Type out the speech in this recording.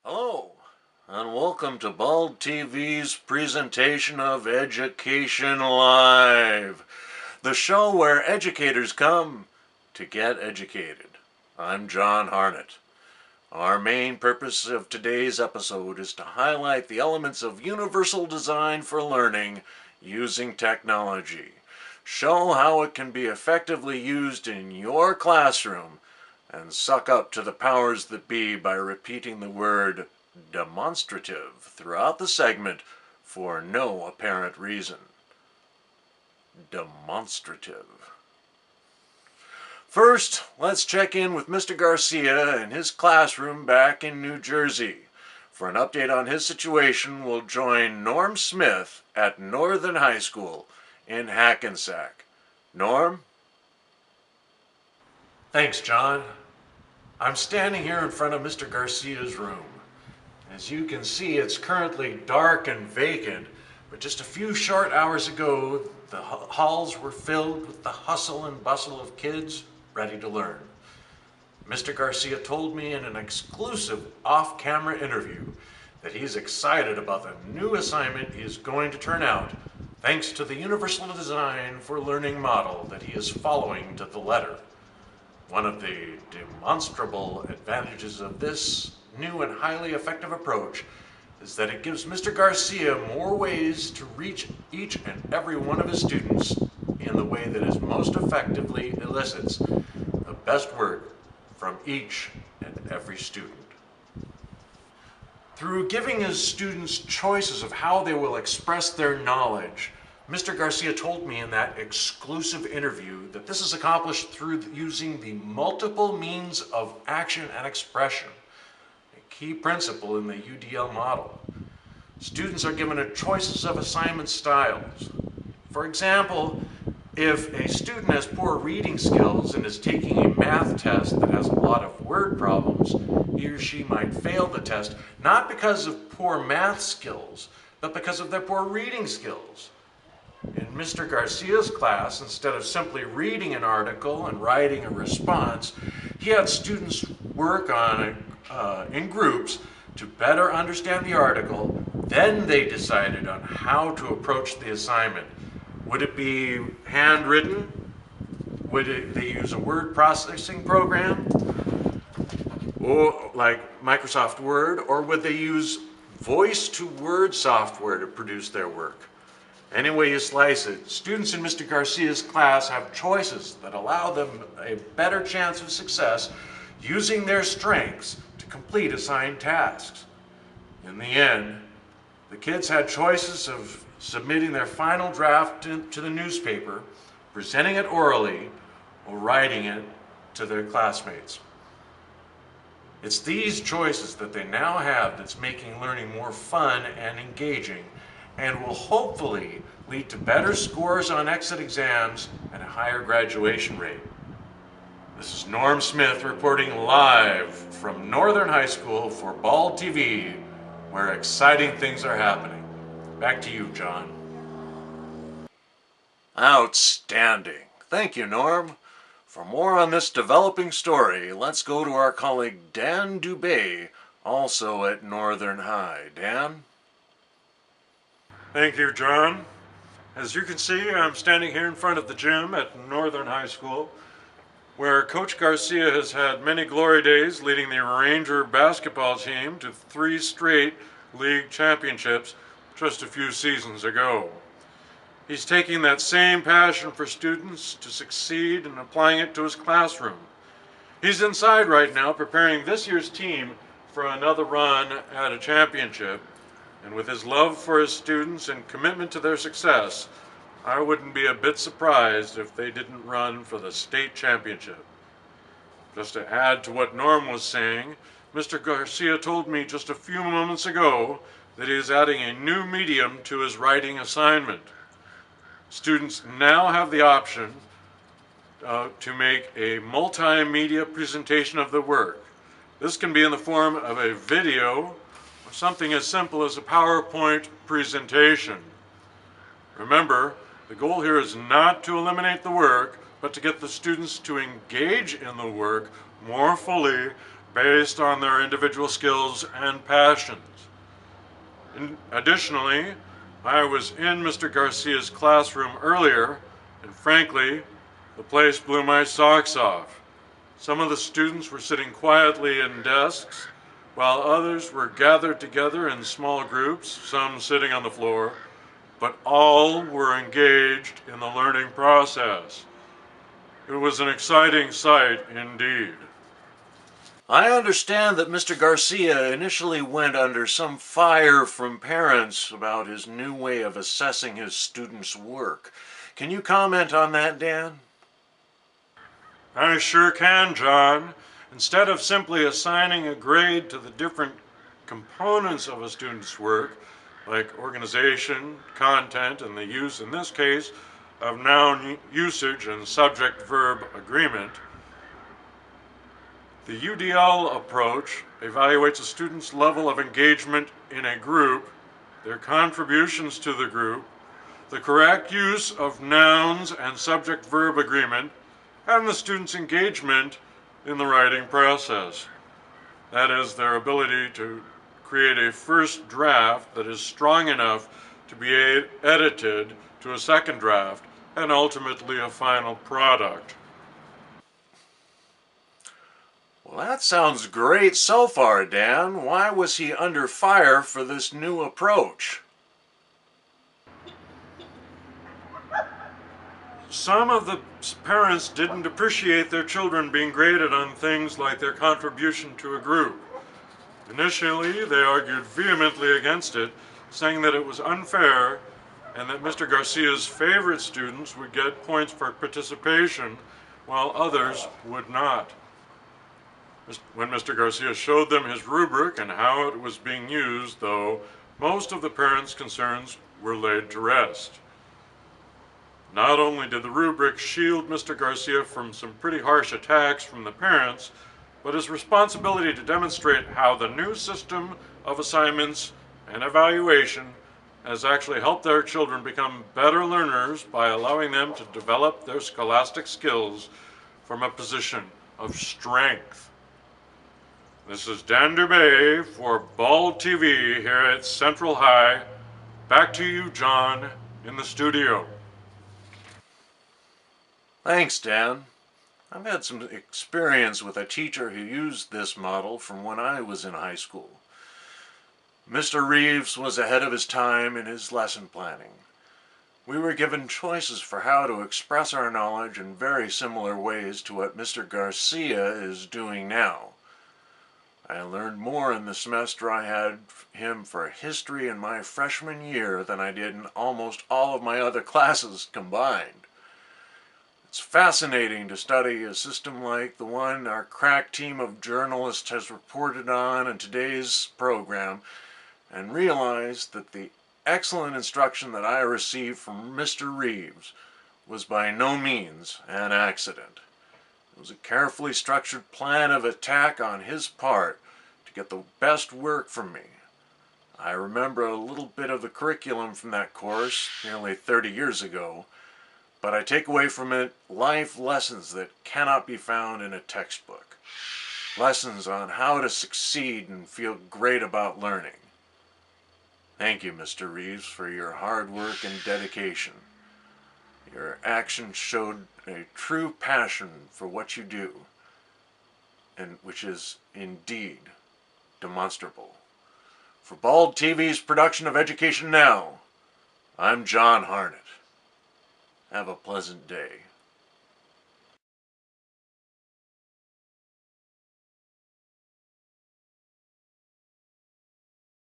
Hello, and welcome to Bald TV's presentation of Education Live, the show where educators come to get educated. I'm John Harnett. Our main purpose of today's episode is to highlight the elements of universal design for learning using technology, show how it can be effectively used in your classroom, and suck up to the powers that be by repeating the word demonstrative throughout the segment for no apparent reason. Demonstrative. First, let's check in with Mr. Garcia in his classroom back in New Jersey. For an update on his situation, we'll join Norm Smith at Northern High School in Hackensack. Norm? Thanks, John. I'm standing here in front of Mr. Garcia's room. As you can see, it's currently dark and vacant, but just a few short hours ago, the halls were filled with the hustle and bustle of kids ready to learn. Mr. Garcia told me in an exclusive off-camera interview that he's excited about the new assignment he is going to turn out, thanks to the universal design for learning model that he is following to the letter. One of the demonstrable advantages of this new and highly effective approach is that it gives Mr. Garcia more ways to reach each and every one of his students in the way that is most effectively elicits the best work from each and every student. Through giving his students choices of how they will express their knowledge, Mr. Garcia told me in that exclusive interview that this is accomplished through using the multiple means of action and expression, a key principle in the UDL model. Students are given choices of assignment styles. For example, if a student has poor reading skills and is taking a math test that has a lot of word problems, he or she might fail the test not because of poor math skills, but because of their poor reading skills. In Mr. Garcia's class, instead of simply reading an article and writing a response, he had students work on in groups to better understand the article. Then they decided on how to approach the assignment. Would it be handwritten? Would they use a word processing program, or like Microsoft Word, or would they use voice-to-word software to produce their work? Any way you slice it, students in Mr. Garcia's class have choices that allow them a better chance of success using their strengths to complete assigned tasks. In the end, the kids had choices of submitting their final draft to the newspaper, presenting it orally, or writing it to their classmates. It's these choices that they now have that's making learning more fun and engaging, and will hopefully lead to better scores on exit exams and a higher graduation rate. This is Norm Smith reporting live from Northern High School for Bald TV, where exciting things are happening. Back to you, John. Outstanding. Thank you, Norm. For more on this developing story, let's go to our colleague Dan Dubé, also at Northern High. Dan? Thank you, John. As you can see, I'm standing here in front of the gym at Northern High School, where Coach Garcia has had many glory days leading the Ranger basketball team to 3 straight league championships just a few seasons ago. He's taking that same passion for students to succeed and applying it to his classroom. He's inside right now preparing this year's team for another run at a championship. And with his love for his students and commitment to their success, I wouldn't be a bit surprised if they didn't run for the state championship. Just to add to what Norm was saying, Mr. Garcia told me just a few moments ago that he is adding a new medium to his writing assignment. Students now have the option to make a multimedia presentation of the work. This can be in the form of a video, something as simple as a PowerPoint presentation. Remember, the goal here is not to eliminate the work, but to get the students to engage in the work more fully based on their individual skills and passions. Additionally, I was in Mr. Garcia's classroom earlier, and frankly, the place blew my socks off. Some of the students were sitting quietly in desks, while others were gathered together in small groups, some sitting on the floor, but all were engaged in the learning process. It was an exciting sight indeed. I understand that Mr. Garcia initially went under some fire from parents about his new way of assessing his students' work. Can you comment on that, Dan? I sure can, John. Instead of simply assigning a grade to the different components of a student's work, like organization, content, and the use, in this case, of noun usage and subject-verb agreement, the UDL approach evaluates a student's level of engagement in a group, their contributions to the group, the correct use of nouns and subject-verb agreement, and the student's engagement in the writing process. That is, their ability to create a first draft that is strong enough to be edited to a second draft and ultimately a final product. Well, that sounds great so far, Dan. Why was he under fire for this new approach? Some of the parents didn't appreciate their children being graded on things like their contribution to a group. Initially, they argued vehemently against it, saying that it was unfair and that Mr. Garcia's favorite students would get points for participation while others would not. When Mr. Garcia showed them his rubric and how it was being used, though, most of the parents' concerns were laid to rest. Not only did the rubric shield Mr. Garcia from some pretty harsh attacks from the parents, but his responsibility to demonstrate how the new system of assignments and evaluation has actually helped their children become better learners by allowing them to develop their scholastic skills from a position of strength. This is Dan Dubay for Bald TV here at Central High. Back to you, John, in the studio. Thanks, Dan. I've had some experience with a teacher who used this model from when I was in high school. Mr. Reeves was ahead of his time in his lesson planning. We were given choices for how to express our knowledge in very similar ways to what Mr. Garcia is doing now. I learned more in the semester I had him for history in my freshman year than I did in almost all of my other classes combined. It's fascinating to study a system like the one our crack team of journalists has reported on in today's program and realize that the excellent instruction that I received from Mr. Reeves was by no means an accident. It was a carefully structured plan of attack on his part to get the best work from me. I remember a little bit of the curriculum from that course nearly 30 years ago, but I take away from it life lessons that cannot be found in a textbook. Lessons on how to succeed and feel great about learning. Thank you, Mr. Reeves, for your hard work and dedication. Your actions showed a true passion for what you do, and which is indeed demonstrable. For Bald TV's production of Education Now, I'm John Harnett. Have a pleasant day.